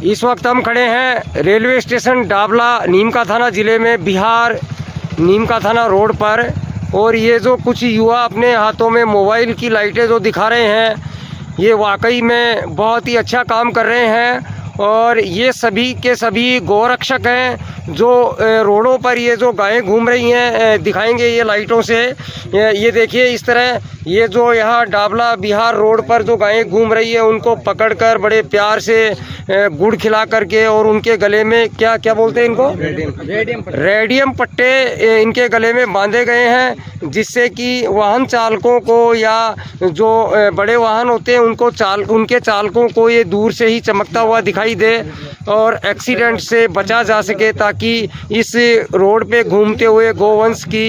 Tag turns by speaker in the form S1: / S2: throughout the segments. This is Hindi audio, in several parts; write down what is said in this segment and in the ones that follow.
S1: इस वक्त हम खड़े हैं रेलवे स्टेशन डाबला नीमका थाना ज़िले में, बिहार नीमका थाना रोड पर। और ये जो कुछ युवा अपने हाथों में मोबाइल की लाइटें जो दिखा रहे हैं, ये वाकई में बहुत ही अच्छा काम कर रहे हैं। और ये सभी के सभी गौरक्षक हैं जो रोडों पर ये जो गायें घूम रही हैं दिखाएंगे ये लाइटों से। ये देखिए इस तरह ये जो यहाँ डाबला बिहार रोड पर जो गायें घूम रही है उनको पकड़कर बड़े प्यार से गुड़ खिला करके, और उनके गले में क्या क्या बोलते हैं इनको, रेडियम पट्टे इनके गले में बांधे गए हैं, जिससे कि वाहन चालकों को या जो बड़े वाहन होते हैं उनके चालकों को ये दूर से ही चमकता हुआ दिखाई दे और एक्सीडेंट से बचा जा सके, ताकि इस रोड पे घूमते हुए गोवंश की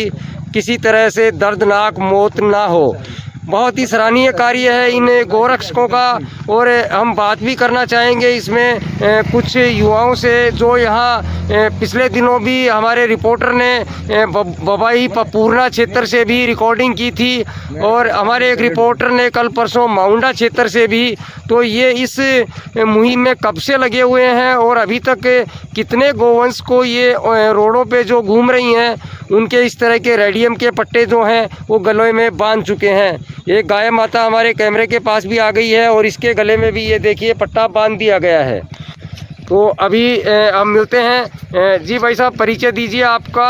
S1: किसी तरह से दर्दनाक मौत ना हो। बहुत ही सराहनीय कार्य है इन गोरक्षकों का। और हम बात भी करना चाहेंगे इसमें कुछ युवाओं से जो यहाँ पिछले दिनों भी हमारे रिपोर्टर ने बबाई पपूर्णा क्षेत्र से भी रिकॉर्डिंग की थी, और हमारे एक रिपोर्टर ने कल परसों माउंडा क्षेत्र से भी। तो ये इस मुहिम में कब से लगे हुए हैं और अभी तक कितने गोवंश को ये रोडों पे जो घूम रही हैं उनके इस तरह के रेडियम के पट्टे जो हैं वो गले में बांध चुके हैं। एक गाय माता हमारे कैमरे के पास भी आ गई है और इसके गले में भी ये देखिए पट्टा बांध दिया गया है। तो अभी हम मिलते हैं। जी भाई साहब, परिचय दीजिए आपका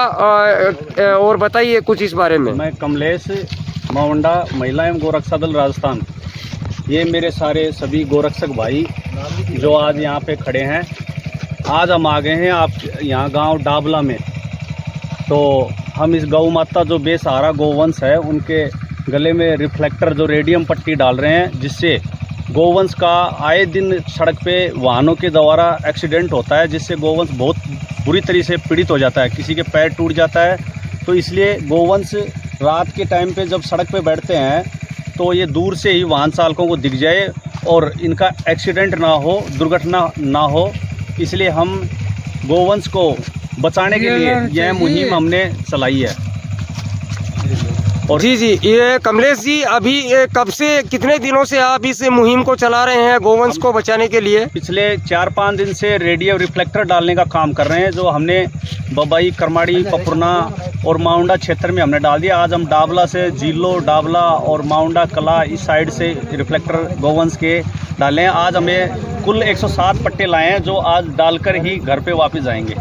S1: और बताइए कुछ इस बारे में।
S2: मैं कमलेश, माउंडा महिला एवं गोरक्षा दल राजस्थान। ये मेरे सारे सभी गोरक्षक भाई जो आज यहाँ पे खड़े हैं। आज हम आ गए हैं आप यहाँ गांव डाबला में। तो हम इस गौ माता जो बेसहारा गोवंश है उनके गले में रिफ्लेक्टर जो रेडियम पट्टी डाल रहे हैं, जिससे गोवंश का आए दिन सड़क पे वाहनों के द्वारा एक्सीडेंट होता है, जिससे गोवंश बहुत बुरी तरीके से पीड़ित हो जाता है, किसी के पैर टूट जाता है। तो इसलिए गोवंश रात के टाइम पे जब सड़क पे बैठते हैं तो ये दूर से ही वाहन चालकों को दिख जाए और इनका एक्सीडेंट ना हो, दुर्घटना ना हो, इसलिए हम गोवंश को बचाने के लिए यह मुहिम हमने चलाई है। और
S1: जी, ये कमलेश जी, अभी कब से, कितने दिनों से आप इस मुहिम को चला रहे हैं गोवंश को बचाने के लिए?
S2: पिछले 4-5 दिन से रेडियो रिफ्लेक्टर डालने का काम कर रहे हैं, जो हमने बबाई, करमाड़ी, पपूर्णा और माउंडा क्षेत्र में हमने डाल दिया। आज हम डाबला से जीलो, डाबला और माउंडा कला इस साइड से रिफ्लेक्टर गोवंश के डाले हैं। आज हमें कुल 107 पट्टे लाए हैं, जो आज डालकर ही घर पे वापस जाएंगे।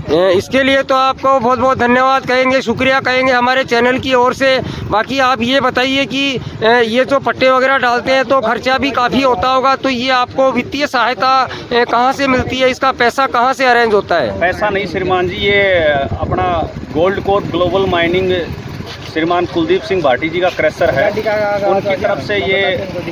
S1: इसके लिए तो आपको बहुत बहुत धन्यवाद कहेंगे, शुक्रिया कहेंगे हमारे चैनल की ओर से। बाकी आप ये बताइए कि ये जो पट्टे वगैरह डालते हैं तो खर्चा भी काफ़ी होता होगा, तो ये आपको वित्तीय सहायता कहाँ से मिलती है, इसका पैसा कहाँ से अरेंज होता है?
S2: पैसा नहीं श्रीमान जी, ये अपना गोल्ड कोर ग्लोबल माइनिंग श्रीमान कुलदीप सिंह भाटी जी का क्रैशर है, उनकी तरफ से ये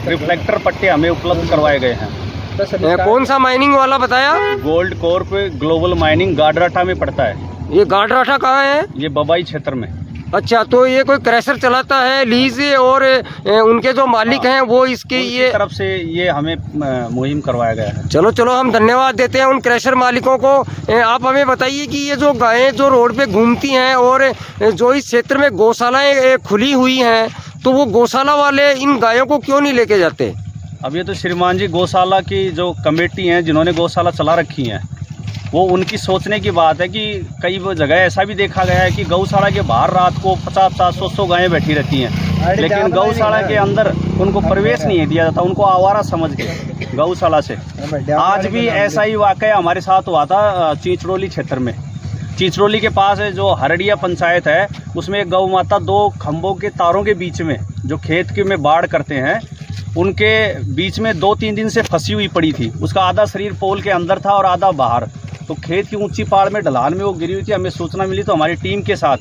S2: रिफ्लेक्टर पट्टे हमें उपलब्ध करवाए गए हैं।
S1: कौन सा माइनिंग वाला बताया?
S2: गोल्ड कोर्प ग्लोबल माइनिंग, गाडराठा में पड़ता है।
S1: ये गाडराठा कहाँ है?
S2: ये बबाई क्षेत्र में।
S1: अच्छा, तो ये कोई क्रैशर चलाता है लीज, और उनके जो मालिक हैं वो इसके ये
S2: तरफ से ये हमें मुहिम करवाया गया है।
S1: चलो हम धन्यवाद देते हैं उन क्रैशर मालिकों को। आप हमें बताइए कि ये जो गायें जो रोड पे घूमती हैं और जो इस क्षेत्र में गौशालाएं खुली हुई हैं, तो वो गौशाला वाले इन गायों को क्यों नहीं लेके जाते?
S2: अब ये तो श्रीमान जी गौशाला की जो कमेटी हैं जिन्होंने गौशाला चला रखी हैं, वो उनकी सोचने की बात है कि कई जगह ऐसा भी देखा गया है कि गौशाला के बाहर रात को 50-100 गायें बैठी रहती हैं, लेकिन गौशाला के अंदर उनको प्रवेश नहीं दिया जाता, उनको आवारा समझ के गौशाला से। आज भी ऐसा ही वाकया हमारे साथ हुआ था चिंचरोली क्षेत्र में। चिंचरोली के पास जो हरडिया पंचायत है, उसमें एक गौ माता 2 खंभों के तारों के बीच में, जो खेत के में बाढ़ करते हैं उनके बीच में 2-3 दिन से फंसी हुई पड़ी थी। उसका आधा शरीर पोल के अंदर था और आधा बाहर। तो खेत की ऊंची पहाड़ में ढलान में वो गिरी हुई थी। हमें सूचना मिली तो हमारी टीम के साथ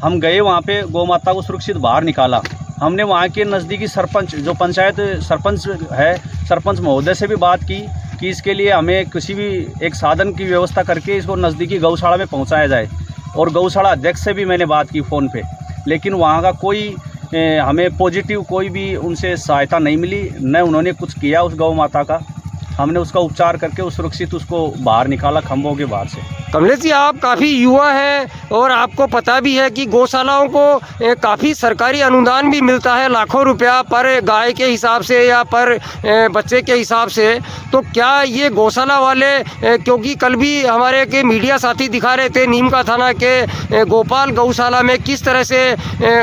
S2: हम गए, वहाँ पे गौ माता को सुरक्षित बाहर निकाला। हमने वहाँ के नज़दीकी सरपंच, जो पंचायत सरपंच है, सरपंच महोदय से भी बात की कि इसके लिए हमें किसी भी एक साधन की व्यवस्था करके इसको नज़दीकी गौशाला में पहुँचाया जाए। और गौशाला अध्यक्ष से भी मैंने बात की फ़ोन पे, लेकिन वहाँ का कोई हमें पॉजिटिव कोई भी उनसे सहायता नहीं मिली, न उन्होंने कुछ किया उस गौ माता का। हमने उसका उपचार करके सुरक्षित उसको बाहर निकाला खंभों के बाहर से।
S1: कमलेश जी, आप काफ़ी युवा हैं और आपको पता भी है कि गौशालाओं को काफ़ी सरकारी अनुदान भी मिलता है, लाखों रुपया पर गाय के हिसाब से या पर बच्चे के हिसाब से। तो क्या ये गौशाला वाले, क्योंकि कल भी हमारे के मीडिया साथी दिखा रहे थे नीमका थाना के गोपाल गौशाला में किस तरह से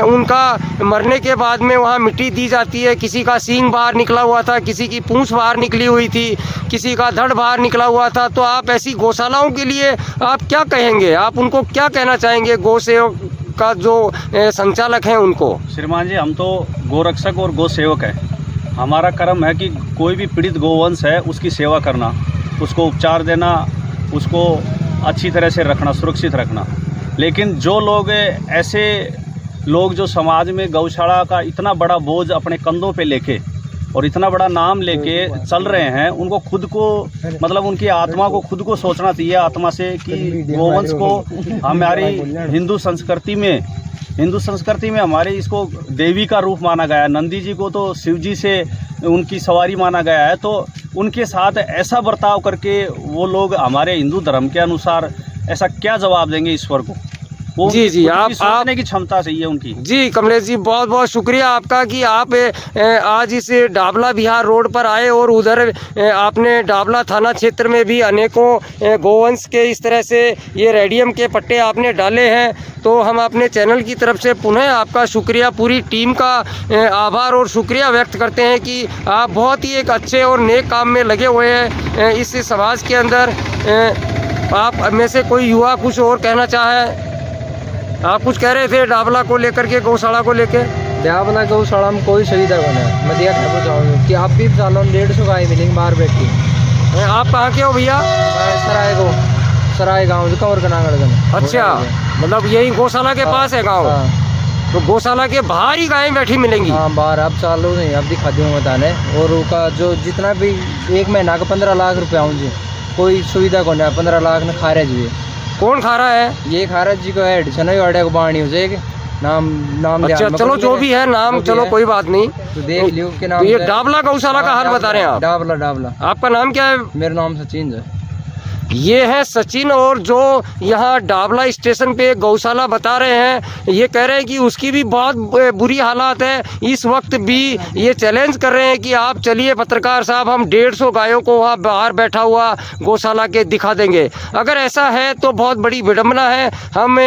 S1: उनका मरने के बाद में वहाँ मिट्टी दी जाती है, किसी का सींग बाहर निकला हुआ था, किसी की पूँछ बाहर निकली हुई थी, किसी का धड़ बाहर निकला हुआ था। तो आप ऐसी गौशालाओं के लिए आप क्या कहेंगे, आप उनको क्या कहना चाहेंगे, गौ सेवक का जो संचालक हैं उनको?
S2: श्रीमान जी, हम तो गोरक्षक और गौ सेवक हैं। हमारा कर्म है कि कोई भी पीड़ित गोवंश है उसकी सेवा करना, उसको उपचार देना, उसको अच्छी तरह से रखना, सुरक्षित रखना। लेकिन जो लोग ऐसे लोग जो समाज में गौशाला का इतना बड़ा बोझ अपने कंधों पे लेके और इतना बड़ा नाम लेके चल रहे हैं, उनको खुद को, मतलब उनकी आत्मा को खुद को सोचना चाहिए आत्मा से कि गोवंश को हमारी हिंदू संस्कृति में हमारे इसको देवी का रूप माना गया है। नंदी जी को तो शिव जी से उनकी सवारी माना गया है। तो उनके साथ ऐसा बर्ताव करके वो लोग हमारे हिंदू धर्म के अनुसार ऐसा क्या जवाब देंगे ईश्वर को? वो
S1: जी जी, आप
S2: सोचने की क्षमता चाहिए उनकी।
S1: जी कमलेश जी, बहुत बहुत शुक्रिया आपका कि आप आज इस डाबला बिहार रोड पर आए और उधर आपने डाबला थाना क्षेत्र में भी अनेकों गोवंश के इस तरह से ये रेडियम के पट्टे आपने डाले हैं। तो हम अपने चैनल की तरफ से पुनः आपका शुक्रिया, पूरी टीम का आभार और शुक्रिया व्यक्त करते हैं कि आप बहुत ही एक अच्छे और नेक काम में लगे हुए हैं इस समाज के अंदर। आप में से कोई युवा कुछ और कहना चाहे? आप कुछ कह रहे थे डाबला को लेकर के, गौशाला को लेकर?
S3: डाबला गौशाला में कोई सुविधा बना है। मैं दिया कहना चाहूँगा कि आप भी सालों 150 गाय मिलेंगी बाहर बैठी।
S1: आप कहाँ के हो भैया?
S3: सराय गाँव कंवर कनागढ़।
S1: अच्छा, मतलब यही गौशाला के पास है गाँव? तो गौशाला के बाहर ही गायें बैठी मिलेंगी?
S3: हाँ, बाहर। अब चालू नहीं, अब दिखा दूँगा बताने। और उसका जो जितना भी एक महीना का 15 लाख रुपया हूँ जी, कोई सुविधा को नहीं। 15 लाख में खारिज हुई।
S1: कौन खा रहा है?
S3: ये खारिज जी को हेड छनई को बाणी हो जाएगी। नाम
S1: अच्छा, चलो जो भी है नाम, चलो कोई बात नहीं,
S3: तो देख लियो के नाम।
S1: तो ये डाबला गौशाला का हाल बता रहे हैं आप?
S3: डाबला।
S1: आपका नाम क्या है?
S3: मेरा नाम सचिन है।
S1: ये है सचिन, और जो यहाँ डाबला स्टेशन पे गौशाला बता रहे हैं, ये कह रहे हैं कि उसकी भी बहुत बुरी हालात है। इस वक्त भी ये चैलेंज कर रहे हैं कि आप चलिए पत्रकार साहब, हम 150 गायों को वहाँ बाहर बैठा हुआ गौशाला के दिखा देंगे। अगर ऐसा है तो बहुत बड़ी विडम्बना है। हम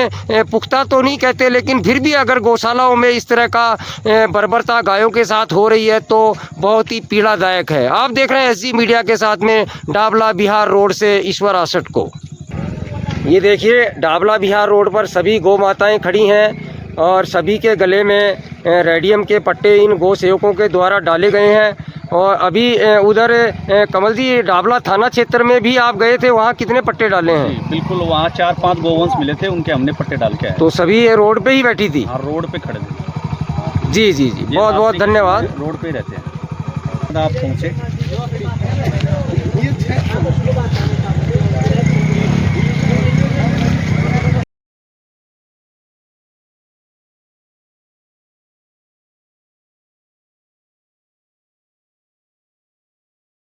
S1: पुख्ता तो नहीं कहते, लेकिन फिर भी अगर गौशालाओं में इस तरह का बर्बरता गायों के साथ हो रही है तो बहुत ही पीड़ादायक है। आप देख रहे हैं SG मीडिया के साथ में डाबला बिहार रोड से ईश्वर आसट को। ये देखिए डाबला बिहार रोड पर सभी गौ माताएं खड़ी हैं और सभी के गले में रेडियम के पट्टे इन गौ सेवकों के द्वारा डाले गए हैं। और अभी उधर कमल जी, डाबला थाना क्षेत्र में भी आप गए थे, वहाँ कितने पट्टे डाले हैं?
S2: बिल्कुल, वहाँ 4-5 गोवंश मिले थे, उनके हमने पट्टे डाल के आए।
S1: तो सभी रोड पे ही बैठी थी?
S2: हाँ, रोड पे खड़े थे।
S1: जी जी जी, बहुत बहुत धन्यवाद।
S2: रोड पे ही रहते हैं। आप पहुँचे।